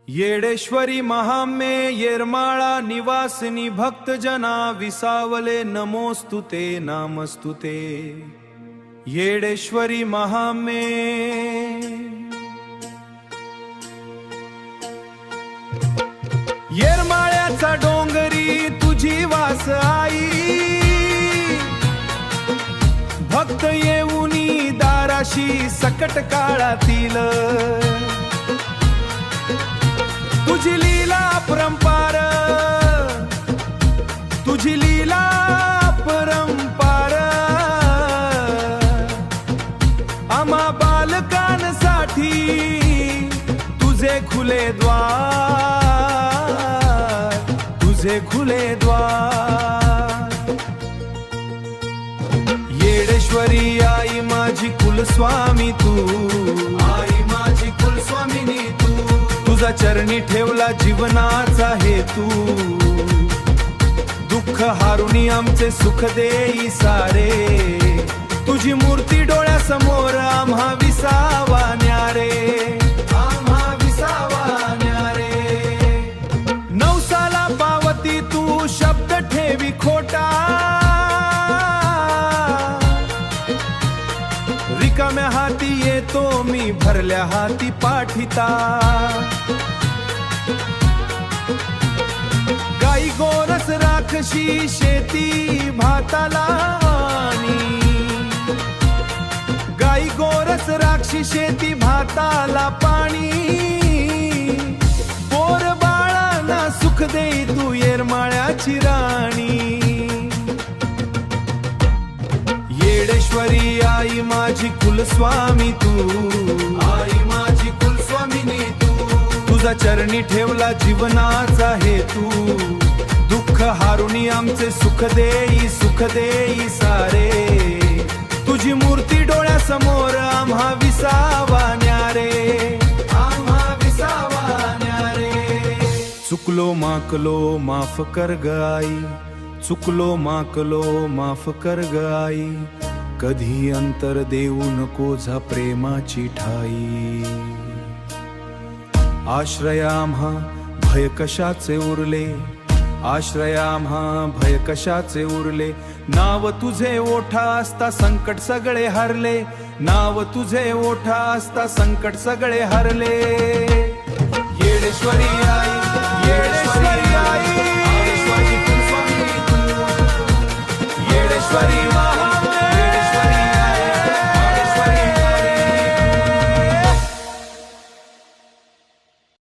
येडेश्वरी महाम्ये येरमाळा निवासिनी भक्तजना विसावले नमोस्तुते नामस्तुते। येडेश्वरी महाम्ये येरमाळ्याचा डोंगरी तुझी वास आई, भक्त येऊनी दाराशी सकट काळातील। तुझी लीला परंपार, तुझी लीला परंपार, आम्हा बालकांसाठी तुझे खुले द्वार, तुझे खुले द्वार। येडेश्वरी आई माझी कुलस्वामी तू, आई माझी कुलस्वामिनी तू, तुझा चरणी ठेवला जीवनाचा हेतू। दुःख हारुनी आमचे सुख देई सारे, तुझी मूर्ती डोळ्यासमोर आम्हा विसावा न्यारे, आम्हा विसावा न्यारे। नवसाला पावती तू शब्द ठेवी खोटा, रिकाम्या हाती येतो मी भरल्या हाती पाठिता। गाई गोरस राखशी शेती भाताला, गाई गोरस राखशी शेती भाताला पाणी। पोर बाळांना सुख देई तू येरमाळ्याची राणी। येडेश्वरी आई माझी कुलस्वामी तू, आई माझी कुलस्वामिनी तू, तुझा चरणी ठेवला जीवनाचा हेतू। दुःख हारुनी आमचे सुख देई सारे, तुझी मूर्ती डोळ्यासमोर आम्हा विसावा न्यारे, आम्हा विसावा न्यारे। चुकलो माकलो माफ कर ग आई, चुकलो माकलो माफ कर ग आई, कधी अंतर देऊ नको जा प्रेमाची ठाई। आश्रय आम्हा भय कशाचे उरले, आश्रय आम्हा भय कशाचे उरले। नाव तुझे ओठा असता संकट सगळे हरले, नाव तुझे ओठा असता संकट सगळे हरले।